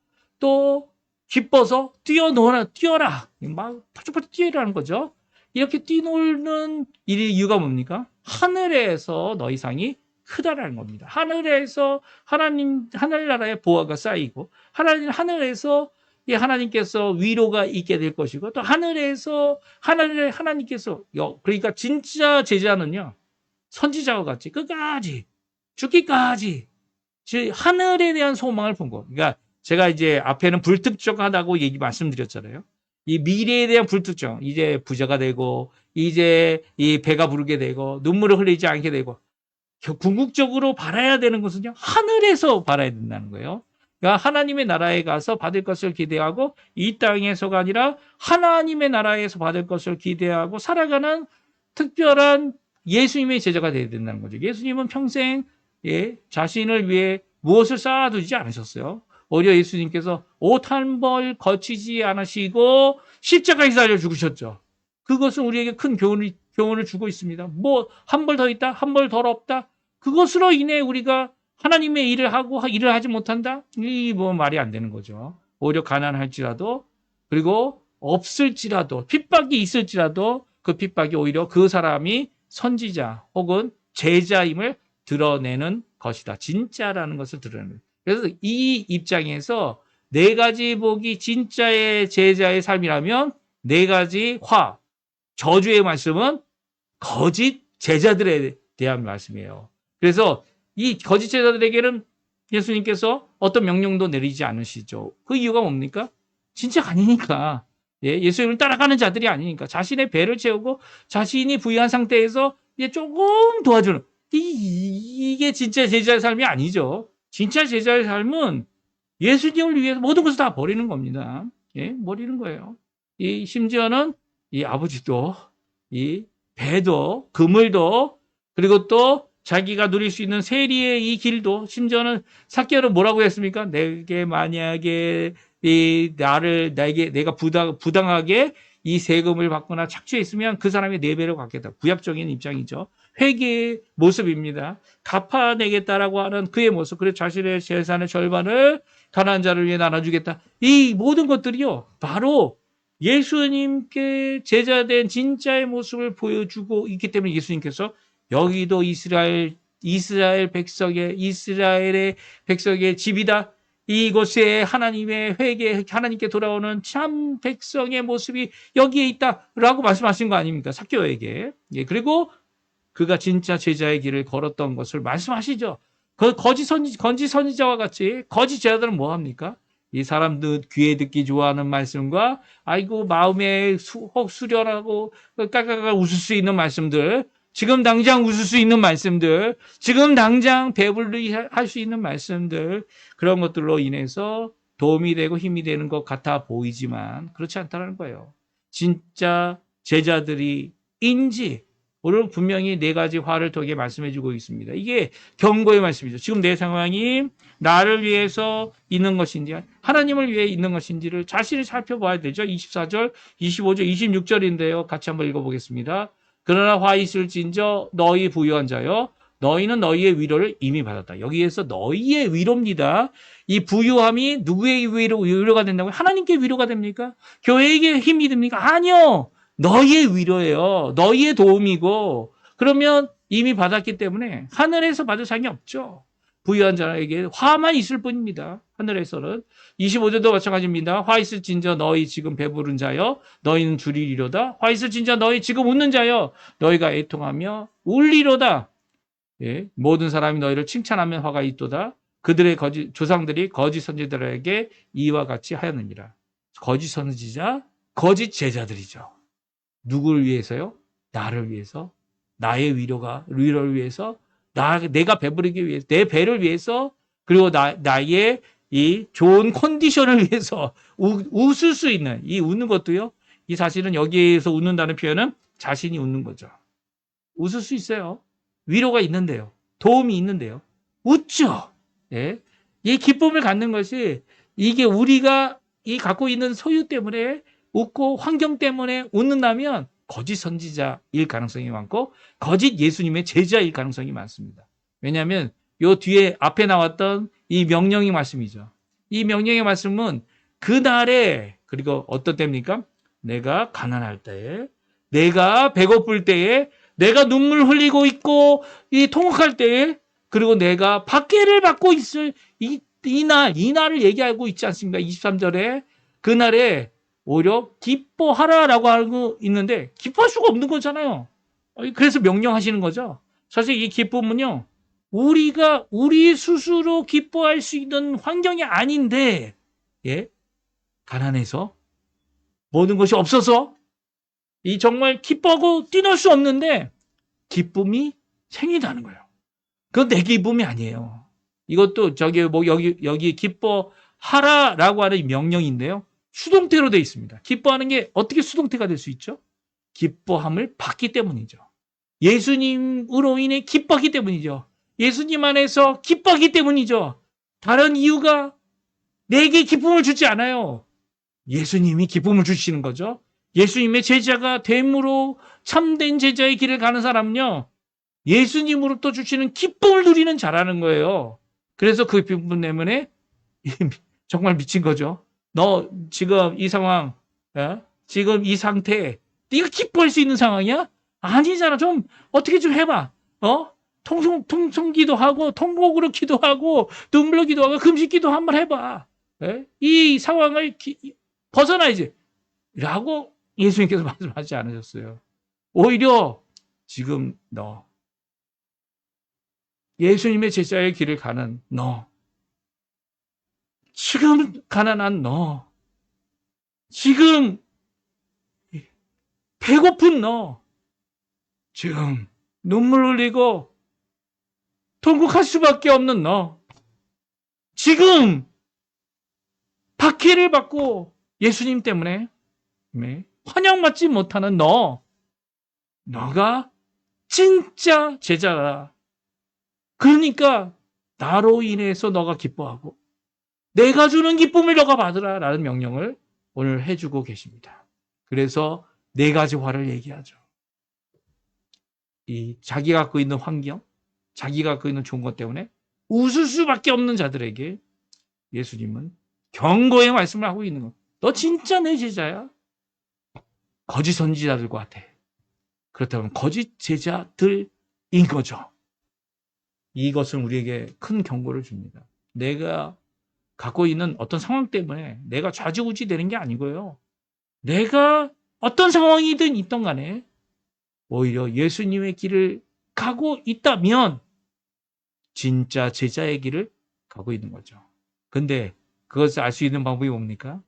또 기뻐서 뛰어라. 막 파죽파죽 뛰라는 거죠. 이렇게 뛰노는 이유가 뭡니까? 하늘에서 너희 상이 크다라는 겁니다. 하늘에서 하늘나라의 보화가 쌓이고 하늘에서 하나님께서 위로가 있게 될 것이고 또 하나님께서 그러니까 진짜 제자는요. 선지자와 같이 끝까지 죽기까지 하늘에 대한 소망을 본 거. 그러니까 제가 이제 앞에는 불특정하다고 말씀드렸잖아요. 이 미래에 대한 불특정. 이제 부자가 되고 이제 이 배가 부르게 되고 눈물을 흘리지 않게 되고 궁극적으로 바라야 되는 것은요. 하늘에서 바라야 된다는 거예요. 그러니까 하나님의 나라에 가서 받을 것을 기대하고 이 땅에서가 아니라 하나님의 나라에서 받을 것을 기대하고 살아가는 특별한 예수님의 제자가 되어야 된다는 거죠. 예수님은 평생 자신을 위해 무엇을 쌓아두지 않으셨어요. 오히려 예수님께서 옷 한 벌 거치지 않으시고 십자가에서 달려 죽으셨죠. 그것은 우리에게 큰 교훈을 주고 있습니다. 뭐 한 벌 더 있다, 한 벌 덜 없다. 그것으로 인해 우리가 하나님의 일을 하지 못한다? 이 말이 안 되는 거죠. 오히려 가난할지라도 그리고 없을지라도 핍박이 있을지라도 그 핍박이 오히려 그 사람이 선지자 혹은 제자임을 드러내는 것이다. 진짜라는 것을 드러내는. 그래서 이 입장에서 네 가지 복이 진짜의 제자의 삶이라면 네 가지 저주의 말씀은 거짓 제자들에 대한 말씀이에요. 그래서 이 거짓 제자들에게는 예수님께서 어떤 명령도 내리지 않으시죠. 그 이유가 뭡니까? 진짜 아니니까. 예수님을 따라가는 자들이 아니니까. 자신의 배를 채우고 자신이 부유한 상태에서 조금 도와주는. 이게 진짜 제자의 삶이 아니죠. 진짜 제자의 삶은 예수님을 위해서 모든 것을 다 버리는 겁니다. 버리는 거예요. 심지어는 이 아버지도, 이 배도, 그물도, 그리고 또 자기가 누릴 수 있는 세리의 이 길도 심지어는 삭개오는 뭐라고 했습니까? 내게 만약에 내가 부당하게 이 세금을 받거나 착취했으면 그 사람이 4배를 갚겠다. 구약적인 입장이죠. 회개의 모습입니다. 갚아내겠다라고 하는 그의 모습. 그래서 자신의 재산의 절반을 가난한 자를 위해 나눠주겠다. 이 모든 것들이요. 바로 예수님께 제자된 진짜의 모습을 보여주고 있기 때문에 예수님께서 여기도 이스라엘의 백성의 집이다. 이곳에 하나님의 하나님께 돌아오는 참 백성의 모습이 여기에 있다라고 말씀하신 거 아닙니까? 삭개오에게. 예, 그리고 그가 진짜 제자의 길을 걸었던 것을 말씀하시죠. 그 거짓 선지자와 같이 거짓 제자들은 뭐 합니까? 이 사람들 귀에 듣기 좋아하는 말씀과 아이고 마음에 수련하고 깔깔깔 웃을 수 있는 말씀들, 지금 당장 웃을 수 있는 말씀들, 지금 당장 배불리 할 수 있는 말씀들, 그런 것들로 인해서 도움이 되고 힘이 되는 것 같아 보이지만 그렇지 않다는 거예요. 진짜 제자들이인지 오늘 분명히 4가지 화를 통해 말씀해 주고 있습니다. 이게 경고의 말씀이죠. 지금 내 상황이 나를 위해서 있는 것인지 하나님을 위해 있는 것인지를 자신이 살펴봐야 되죠. 24절, 25절, 26절인데요. 같이 한번 읽어보겠습니다. 그러나 화 있을진저 너희 부유한 자여 너희는 너희의 위로를 이미 받았다. 여기에서 너희의 위로입니다. 이 부유함이 누구의 위로가 된다고요? 하나님께 위로가 됩니까? 교회에게 힘이 됩니까? 아니요. 너희의 위로예요. 너희의 도움이고 그러면 이미 받았기 때문에 하늘에서 받을 상이 없죠. 부유한 자에게 화만 있을 뿐입니다. 하늘에서는. 25절도 마찬가지입니다. 화 있을진저 너희 지금 배부른 자여 너희는 줄이리로다. 화 있을진저 너희 지금 웃는 자여 너희가 애통하며 울리로다. 예, 모든 사람이 너희를 칭찬하면 화가 있도다. 그들의 조상들이 거짓 선지자들에게 이와 같이 하였느니라. 거짓 선지자, 거짓 제자들이죠. 누구를 위해서요? 나를 위해서, 나의 위로를 위해서, 내가 배부르기 위해서, 내 배를 위해서, 그리고 나의 이 좋은 컨디션을 위해서 웃을 수 있는, 이 웃는 것도요, 이 사실은 여기에서 웃는다는 표현은 자신이 웃는 거죠. 웃을 수 있어요. 위로가 있는데요. 도움이 있는데요. 웃죠. 예. 이 기쁨을 갖는 것이 이게 우리가 갖고 있는 소유 때문에 웃고 환경 때문에 웃는다면 거짓 선지자일 가능성이 많고 거짓 예수님의 제자일 가능성이 많습니다. 왜냐하면 요 뒤에 앞에 나왔던 이 명령의 말씀이죠. 이 명령의 말씀은 그날에 그리고 어떤 때입니까? 내가 가난할 때에 내가 배고플 때에 내가 눈물 흘리고 있고 이 통곡할 때에 그리고 내가 박해를 받고 있을 이 날을 얘기하고 있지 않습니까? 23절에 그날에 오히려 기뻐하라라고 하고 있는데 기뻐할 수가 없는 거잖아요. 그래서 명령하시는 거죠. 사실 이 기쁨은요. 우리가 우리 스스로 기뻐할 수 있는 환경이 아닌데 예? 가난해서 모든 것이 없어서 이 정말 기뻐하고 뛰놀 수 없는데 기쁨이 생긴다는 거예요. 그건 내 기쁨이 아니에요. 이것도 여기 기뻐하라라고 하는 명령인데요. 수동태로 되어 있습니다. 기뻐하는 게 어떻게 수동태가 될 수 있죠? 기뻐함을 받기 때문이죠. 예수님으로 인해 기뻐하기 때문이죠. 예수님 안에서 기뻐하기 때문이죠. 다른 이유가 내게 기쁨을 주지 않아요. 예수님이 기쁨을 주시는 거죠. 예수님의 제자가 됨으로 참된 제자의 길을 가는 사람은요. 예수님으로부터 주시는 기쁨을 누리는 자라는 거예요. 그래서 그 기쁨 때문에 정말 미친 거죠. 너 지금 이 상황, 지금 이 상태, 네가 기뻐할 수 있는 상황이야? 아니잖아. 좀 어떻게 좀 해봐. 통성기도 하고 통곡으로 기도하고 눈물로 기도하고 금식기도 한번 해봐. 이 상황을 벗어나야지. 라고 예수님께서 말씀하지 않으셨어요. 오히려 지금 너 예수님의 제자의 길을 가는 너 지금 가난한 너 지금 배고픈 너 지금 눈물 흘리고 통곡할 수밖에 없는 너 지금 박해를 받고 예수님 때문에 환영받지 못하는 너가 진짜 제자다. 그러니까 나로 인해서 너가 기뻐하고 내가 주는 기쁨을 너가 받으라 라는 명령을 오늘 해주고 계십니다. 그래서 네 가지 화를 얘기하죠. 이 자기가 갖고 있는 환경, 자기가 갖고 있는 좋은 것 때문에 웃을 수밖에 없는 자들에게 예수님은 경고의 말씀을 하고 있는 것. 너 진짜 내 제자야? 거짓 선지자들과 같아. 그렇다면 거짓 제자들인 거죠. 이것은 우리에게 큰 경고를 줍니다. 내가 갖고 있는 어떤 상황 때문에 내가 좌지우지 되는 게 아니고요. 내가 어떤 상황이든 있던 간에 오히려 예수님의 길을 가고 있다면 진짜 제자의 길을 가고 있는 거죠. 근데 그것을 알 수 있는 방법이 뭡니까?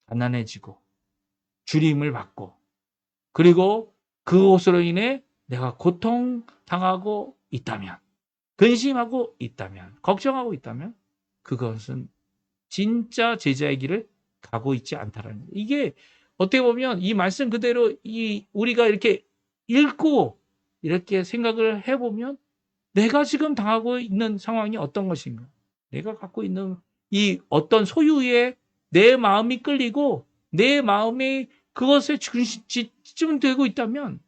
가난해지고 주림을 받고 그리고 그것으로 인해 내가 고통당하고 있다면 근심하고 있다면 걱정하고 있다면 그것은 진짜 제자의 길을 가고 있지 않다라는 거예요. 이게 어떻게 보면 이 말씀 그대로 우리가 이렇게 읽고 이렇게 생각을 해보면 내가 지금 당하고 있는 상황이 어떤 것인가? 내가 갖고 있는 이 어떤 소유에 내 마음이 끌리고 내 마음이 그것에 집중되고 있다면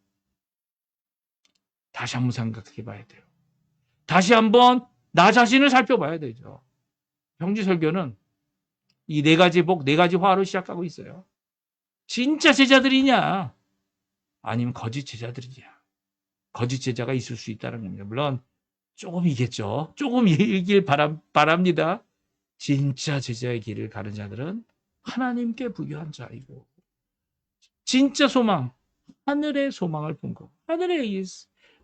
다시 한번 생각해 봐야 돼요. 다시 한번 나 자신을 살펴봐야 되죠. 형제설교는 이 네 가지 복, 네 가지 화로 시작하고 있어요. 진짜 제자들이냐? 아니면 거짓 제자들이냐? 거짓 제자가 있을 수 있다는 겁니다. 물론 조금이겠죠. 조금이길 바랍니다. 진짜 제자의 길을 가는 자들은 하나님께 부유한 자이고 진짜 소망, 하늘의 소망을 본 거. 하늘의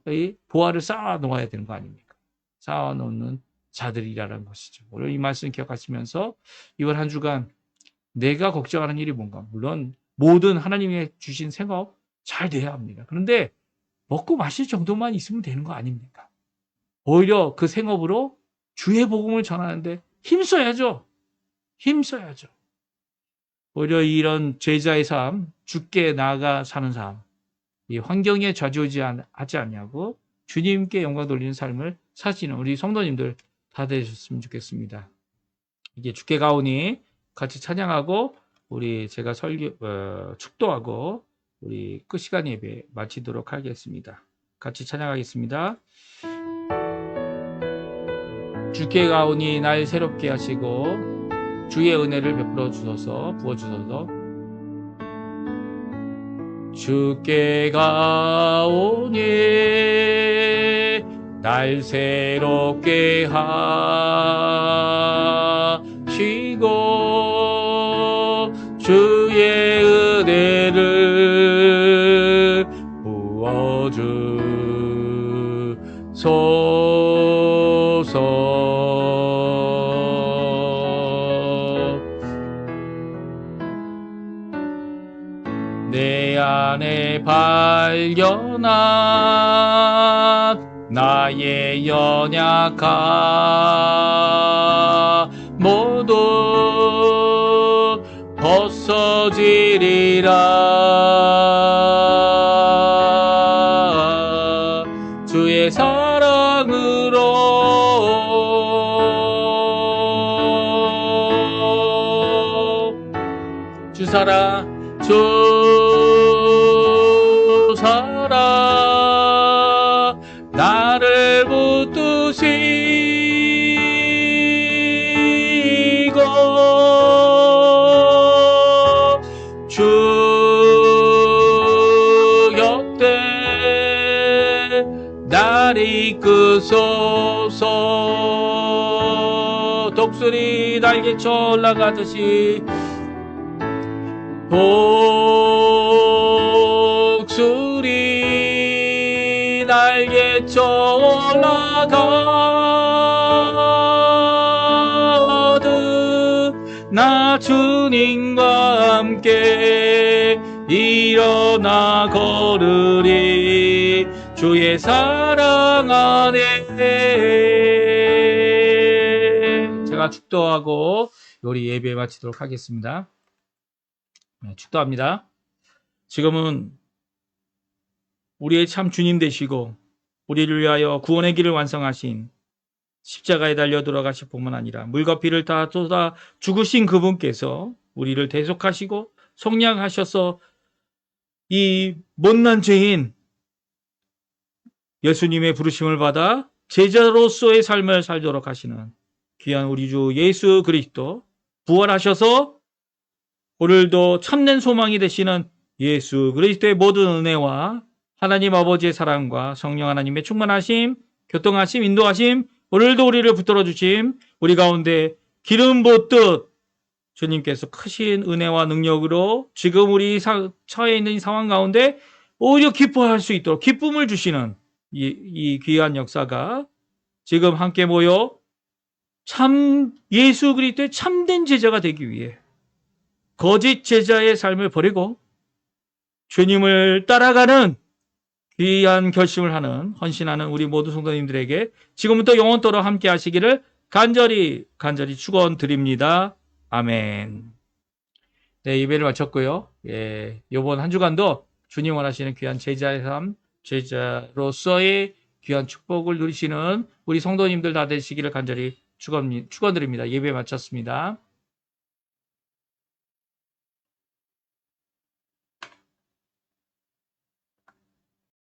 이 보화를 쌓아 놓아야 되는 거 아닙니까? 쌓아 놓는 자들이라는 것이죠. 오늘 이 말씀 기억하시면서 이번 한 주간 내가 걱정하는 일이 뭔가. 물론 모든 하나님이 주신 생업 잘 돼야 합니다. 그런데 먹고 마실 정도만 있으면 되는 거 아닙니까? 오히려 그 생업으로 주의 복음을 전하는데 힘써야죠. 힘써야죠. 오히려 이런 제자의 삶, 주께 나아가 사는 삶, 이 환경에 좌지우지하지 않냐고 주님께 영광 돌리는 삶을 사시는 우리 성도님들 다 되셨으면 좋겠습니다. 이게 주께 가오니 같이 찬양하고 우리 제가 축도하고 우리 끝 시간 예배 마치도록 하겠습니다. 같이 찬양하겠습니다. 주께 가오니 날 새롭게 하시고 주의 은혜를 베풀어 주소서 부어 주소서. 주께 가오니 날 새롭게 하시고 주의 은혜를 부어 주소서. 내 안에 발견한 나의 연약함 모두 벗어지리라. 주의 사랑으로 주 사랑 나를 붙드시고 주 곁에 날 이끄소서. 독수리 날개쳐 올라가듯이 독수리 날개쳐 올라가듯 나 주님과 함께 일어나 걸으리. 주의 사랑 안에. 제가 축도하고 우리 예배 마치도록 하겠습니다. 축도합니다. 지금은 우리의 참 주님 되시고 우리를 위하여 구원의 길을 완성하신 십자가에 달려 돌아가실 뿐만 아니라 물과 피를 다 쏟아 죽으신 그분께서 우리를 대속하시고 속량하셔서 이 못난 죄인 예수님의 부르심을 받아 제자로서의 삶을 살도록 하시는 귀한 우리 주 예수 그리스도, 부활하셔서 오늘도 참된 소망이 되시는 예수 그리스도의 모든 은혜와 하나님 아버지의 사랑과 성령 하나님의 충만하심, 교통하심, 인도하심, 오늘도 우리를 붙들어 주심, 우리 가운데 기름 붓듯 주님께서 크신 은혜와 능력으로 지금 우리 처해 있는 이 상황 가운데 오히려 기뻐할 수 있도록 기쁨을 주시는 이 귀한 역사가 지금 함께 모여 참 예수 그리스도의 참된 제자가 되기 위해 거짓 제자의 삶을 버리고 주님을 따라가는 귀한 결심을 하는, 헌신하는 우리 모든 성도님들에게 지금부터 영원토록 함께 하시기를 간절히 축원드립니다. 아멘. 네, 예배를 마쳤고요. 예, 이번 한 주간도 주님 원하시는 귀한 제자의 삶, 제자로서의 귀한 축복을 누리시는 우리 성도님들 다 되시기를 간절히 축원드립니다. 예배 마쳤습니다.